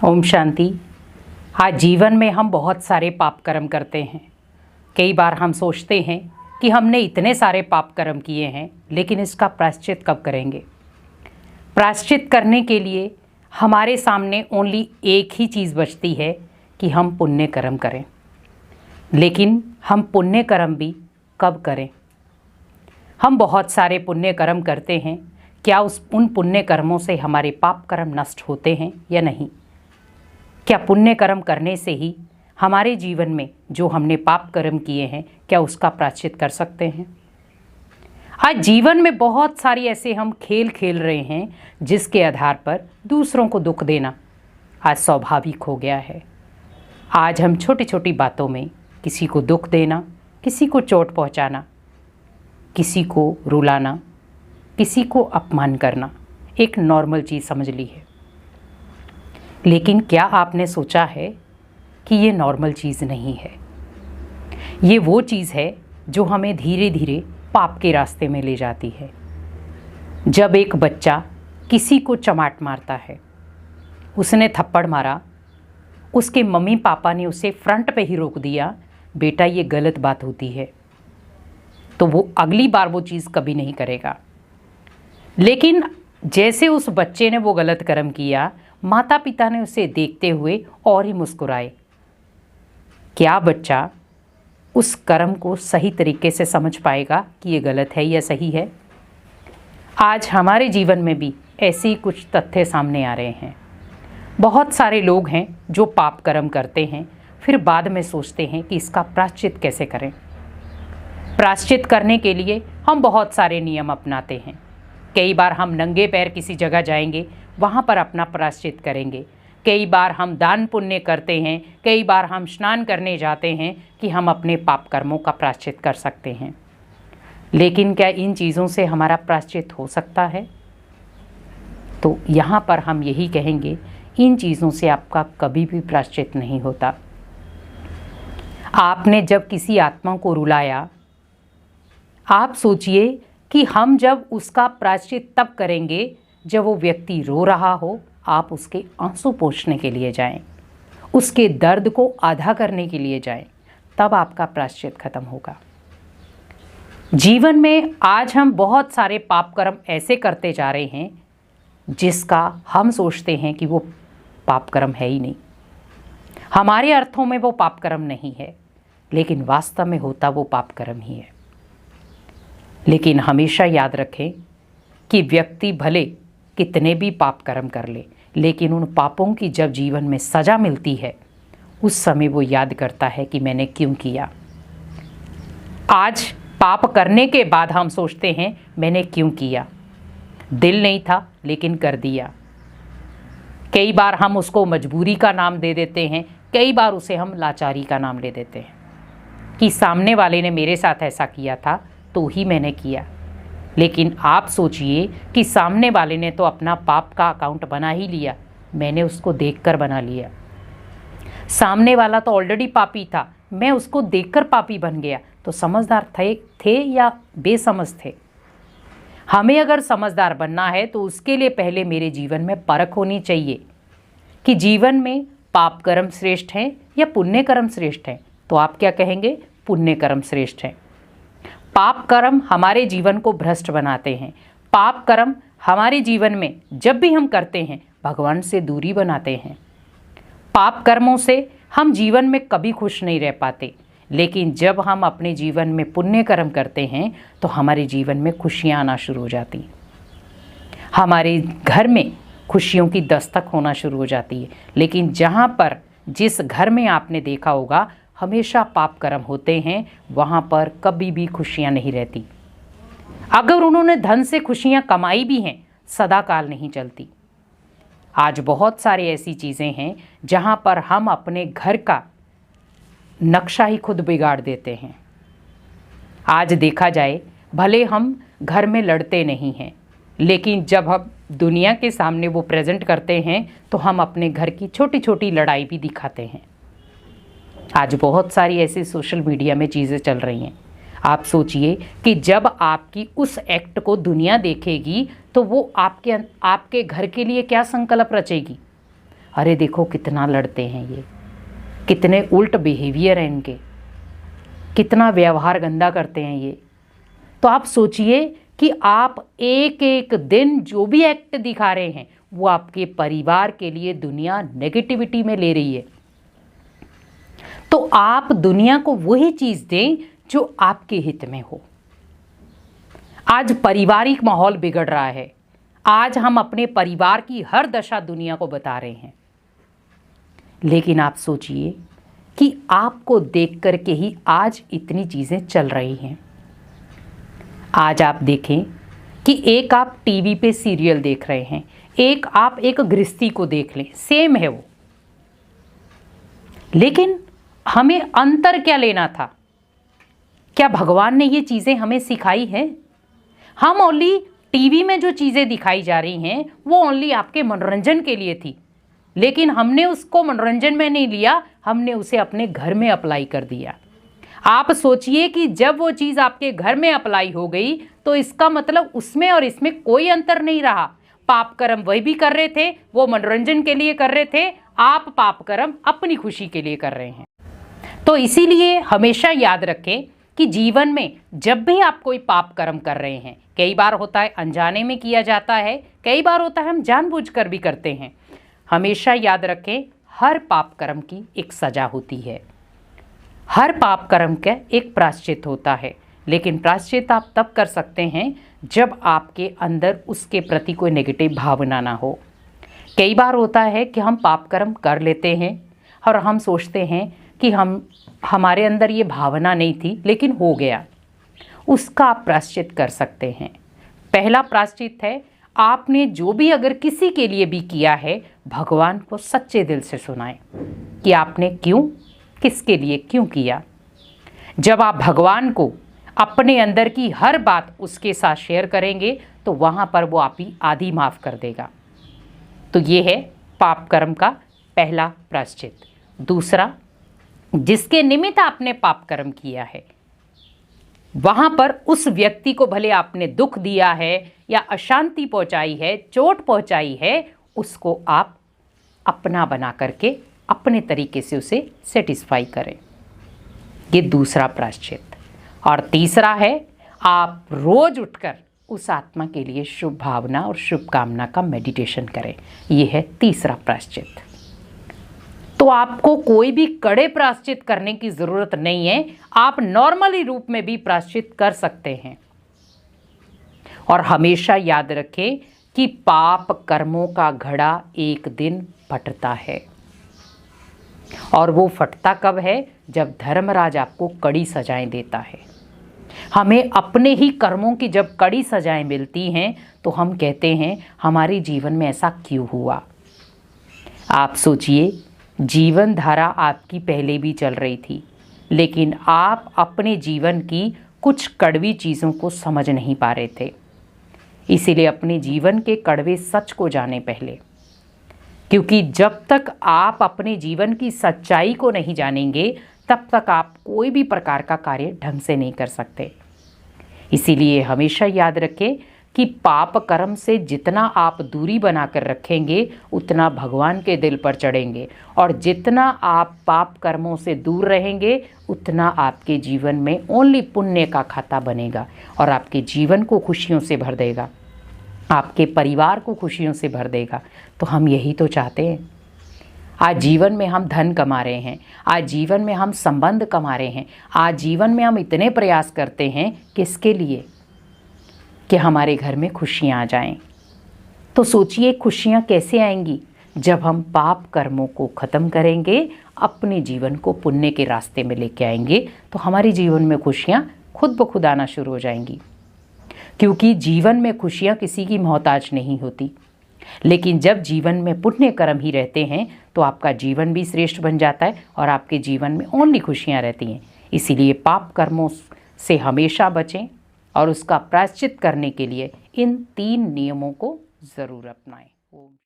ओम शांति। आज जीवन में हम बहुत सारे पाप कर्म करते हैं। कई बार हम सोचते हैं कि हमने इतने सारे पाप कर्म किए हैं, लेकिन इसका प्रायश्चित कब करेंगे। प्रायश्चित करने के लिए हमारे सामने ओनली एक ही चीज़ बचती है कि हम पुण्य कर्म करें। लेकिन हम पुण्य कर्म भी कब करें। हम बहुत सारे पुण्य कर्म करते हैं, क्या उन पुण्य कर्मों से हमारे पाप कर्म नष्ट होते हैं या नहीं। क्या पुण्य कर्म करने से ही हमारे जीवन में जो हमने पाप कर्म किए हैं, क्या उसका प्रायश्चित कर सकते हैं। आज जीवन में बहुत सारी ऐसे हम खेल खेल रहे हैं जिसके आधार पर दूसरों को दुख देना आज स्वाभाविक हो गया है। आज हम छोटी छोटी बातों में किसी को दुख देना, किसी को चोट पहुंचाना, किसी को रुलाना, किसी को अपमान करना एक नॉर्मल चीज़ समझ ली है। लेकिन क्या आपने सोचा है कि ये नॉर्मल चीज़ नहीं है। ये वो चीज़ है जो हमें धीरे धीरे पाप के रास्ते में ले जाती है। जब एक बच्चा किसी को चमाट मारता है, उसने थप्पड़ मारा, उसके मम्मी पापा ने उसे फ्रंट पे ही रोक दिया, बेटा ये गलत बात होती है, तो वो अगली बार वो चीज़ कभी नहीं करेगा। लेकिन जैसे उस बच्चे ने वो गलत कर्म किया, माता पिता ने उसे देखते हुए और ही मुस्कुराए। क्या बच्चा उस कर्म को सही तरीके से समझ पाएगा कि ये गलत है या सही है। आज हमारे जीवन में भी ऐसे ही कुछ तथ्य सामने आ रहे हैं। बहुत सारे लोग हैं जो पाप कर्म करते हैं, फिर बाद में सोचते हैं कि इसका प्रायश्चित कैसे करें। प्रायश्चित करने के लिए हम बहुत सारे नियम अपनाते हैं। कई बार हम नंगे पैर किसी जगह जाएंगे, वहाँ पर अपना प्रायश्चित करेंगे। कई बार हम दान पुण्य करते हैं, कई बार हम स्नान करने जाते हैं कि हम अपने पाप कर्मों का प्रायश्चित कर सकते हैं। लेकिन क्या इन चीज़ों से हमारा प्रायश्चित हो सकता है। तो यहाँ पर हम यही कहेंगे, इन चीज़ों से आपका कभी भी प्रायश्चित नहीं होता। आपने जब किसी आत्मा को रुलाया, आप सोचिए कि हम जब उसका प्रायश्चित तब करेंगे जब वो व्यक्ति रो रहा हो, आप उसके आंसू पोंछने के लिए जाएं, उसके दर्द को आधा करने के लिए जाएं, तब आपका प्रायश्चित खत्म होगा। जीवन में आज हम बहुत सारे पाप कर्म ऐसे करते जा रहे हैं जिसका हम सोचते हैं कि वो पाप कर्म है ही नहीं। हमारे अर्थों में वो पाप कर्म नहीं है, लेकिन वास्तव में होता वो पाप कर्म ही है। लेकिन हमेशा याद रखें कि व्यक्ति भले कितने भी पाप कर्म कर ले, लेकिन उन पापों की जब जीवन में सज़ा मिलती है, उस समय वो याद करता है कि मैंने क्यों किया। आज पाप करने के बाद हम सोचते हैं मैंने क्यों किया, दिल नहीं था लेकिन कर दिया। कई बार हम उसको मजबूरी का नाम दे देते हैं, कई बार उसे हम लाचारी का नाम ले देते हैं कि सामने वाले ने मेरे साथ ऐसा किया था तो ही मैंने किया। लेकिन आप सोचिए कि सामने वाले ने तो अपना पाप का अकाउंट बना ही लिया, मैंने उसको देखकर बना लिया। सामने वाला तो ऑलरेडी पापी था, मैं उसको देखकर पापी बन गया। तो समझदार थे या बेसमझ थे। हमें अगर समझदार बनना है तो उसके लिए पहले मेरे जीवन में परख होनी चाहिए कि जीवन में पाप कर्म श्रेष्ठ हैं या पुण्य कर्म श्रेष्ठ हैं। तो आप क्या कहेंगे, पुण्य कर्म श्रेष्ठ हैं। पाप कर्म हमारे जीवन को भ्रष्ट बनाते हैं। पाप कर्म हमारे जीवन में जब भी हम करते हैं, भगवान से दूरी बनाते हैं। पाप कर्मों से हम जीवन में कभी खुश नहीं रह पाते, लेकिन जब हम अपने जीवन में पुण्य कर्म करते हैं तो हमारे जीवन में खुशियाँ आना शुरू हो जाती, हमारे घर में खुशियों की दस्तक होना शुरू हो जाती है। लेकिन जहाँ पर जिस घर में आपने देखा होगा हमेशा पाप कर्म होते हैं, वहाँ पर कभी भी खुशियाँ नहीं रहती। अगर उन्होंने धन से खुशियाँ कमाई भी हैं, सदा काल नहीं चलती। आज बहुत सारी ऐसी चीज़ें हैं जहाँ पर हम अपने घर का नक्शा ही खुद बिगाड़ देते हैं। आज देखा जाए, भले हम घर में लड़ते नहीं हैं, लेकिन जब हम दुनिया के सामने वो प्रेजेंट करते हैं तो हम अपने घर की छोटी छोटी लड़ाई भी दिखाते हैं। आज बहुत सारी ऐसी सोशल मीडिया में चीज़ें चल रही हैं। आप सोचिए कि जब आपकी उस एक्ट को दुनिया देखेगी तो वो आपके घर के लिए क्या संकल्प रचेगी। अरे देखो कितना लड़ते हैं ये, कितने उल्ट बिहेवियर है इनके, कितना व्यवहार गंदा करते हैं ये। तो आप सोचिए कि आप एक एक दिन जो भी एक्ट दिखा रहे हैं वो आपके परिवार के लिए दुनिया नेगेटिविटी में ले रही है। तो आप दुनिया को वही चीज दें जो आपके हित में हो। आज पारिवारिक माहौल बिगड़ रहा है, आज हम अपने परिवार की हर दशा दुनिया को बता रहे हैं, लेकिन आप सोचिए कि आपको देख करके ही आज इतनी चीजें चल रही हैं। आज आप देखें कि एक आप टीवी पे सीरियल देख रहे हैं, एक आप एक गृहस्थी को देख लें, सेम है वो, लेकिन हमें अंतर क्या लेना था? क्या भगवान ने ये चीजें हमें सिखाई हैं? हम ओनली टीवी में जो चीजें दिखाई जा रही हैं वो ओनली आपके मनोरंजन के लिए थी, लेकिन हमने उसको मनोरंजन में नहीं लिया, हमने उसे अपने घर में अप्लाई कर दिया। आप सोचिए कि जब वो चीज आपके घर में अप्लाई हो गई तो इसका मतलब उसमें और इसमें कोई अंतर नहीं रहा। पाप कर्म वही भी कर रहे थे, वो मनोरंजन के लिए कर रहे थे, आप पाप कर्म अपनी खुशी के लिए कर रहे हैं। तो इसीलिए हमेशा याद रखें कि जीवन में जब भी आप कोई पाप कर्म कर रहे हैं, कई बार होता है अनजाने में किया जाता है, कई बार होता है हम जानबूझकर भी करते हैं, हमेशा याद रखें हर पाप कर्म की एक सजा होती है, हर पाप कर्म का एक प्रायश्चित होता है। लेकिन प्रायश्चित आप तब कर सकते हैं जब आपके अंदर उसके प्रति कोई नेगेटिव भावना ना हो। कई बार होता है कि हम पाप कर्म कर लेते हैं और हम सोचते हैं कि हमारे अंदर ये भावना नहीं थी लेकिन हो गया, उसका आप प्रायश्चित कर सकते हैं। पहला प्रायश्चित है, आपने जो भी अगर किसी के लिए भी किया है, भगवान को सच्चे दिल से सुनाएं कि आपने क्यों, किसके लिए क्यों किया। जब आप भगवान को अपने अंदर की हर बात उसके साथ शेयर करेंगे तो वहाँ पर वो आप ही आधी माफ़ कर देगा। तो ये है पाप कर्म का पहला प्रायश्चित। दूसरा, जिसके निमित्त आपने पाप कर्म किया है वहाँ पर उस व्यक्ति को भले आपने दुख दिया है या अशांति पहुँचाई है, चोट पहुँचाई है, उसको आप अपना बना करके अपने तरीके से उसे सेटिस्फाई करें। ये दूसरा प्रायश्चित। और तीसरा है, आप रोज उठकर उस आत्मा के लिए शुभ भावना और शुभकामना का मेडिटेशन करें। ये है तीसरा प्रायश्चित। तो आपको कोई भी कड़े प्रायश्चित करने की ज़रूरत नहीं है, आप नॉर्मली रूप में भी प्रायश्चित कर सकते हैं। और हमेशा याद रखें कि पाप कर्मों का घड़ा एक दिन फटता है, और वो फटता कब है? जब धर्मराज आपको कड़ी सजाएं देता है। हमें अपने ही कर्मों की जब कड़ी सजाएं मिलती हैं तो हम कहते हैं हमारे जीवन में ऐसा क्यों हुआ। आप सोचिए, जीवन धारा आपकी पहले भी चल रही थी, लेकिन आप अपने जीवन की कुछ कड़वी चीज़ों को समझ नहीं पा रहे थे। इसीलिए अपने जीवन के कड़वे सच को जाने पहले, क्योंकि जब तक आप अपने जीवन की सच्चाई को नहीं जानेंगे तब तक आप कोई भी प्रकार का कार्य ढंग से नहीं कर सकते। इसीलिए हमेशा याद रखें कि पाप कर्म से जितना आप दूरी बनाकर रखेंगे उतना भगवान के दिल पर चढ़ेंगे, और जितना आप पाप कर्मों से दूर रहेंगे उतना आपके जीवन में ओनली पुण्य का खाता बनेगा और आपके जीवन को खुशियों से भर देगा, आपके परिवार को खुशियों से भर देगा। तो हम यही तो चाहते हैं। आज जीवन में हम धन कमा रहे हैं, आज जीवन में हम संबंध कमा रहे हैं, आज जीवन में हम इतने प्रयास करते हैं किसके लिए? कि हमारे घर में खुशियाँ आ जाएं। तो सोचिए खुशियाँ कैसे आएंगी? जब हम पाप कर्मों को ख़त्म करेंगे, अपने जीवन को पुण्य के रास्ते में लेके आएंगे, तो हमारे जीवन में खुशियाँ खुद ब खुद आना शुरू हो जाएंगी। क्योंकि जीवन में खुशियाँ किसी की मोहताज नहीं होती, लेकिन जब जीवन में पुण्य कर्म ही रहते हैं तो आपका जीवन भी श्रेष्ठ बन जाता है और आपके जीवन में ओनली खुशियाँ रहती हैं। इसीलिए पाप कर्मों से हमेशा बचें और उसका प्रायश्चित करने के लिए इन 3 नियमों को ज़रूर अपनाएं।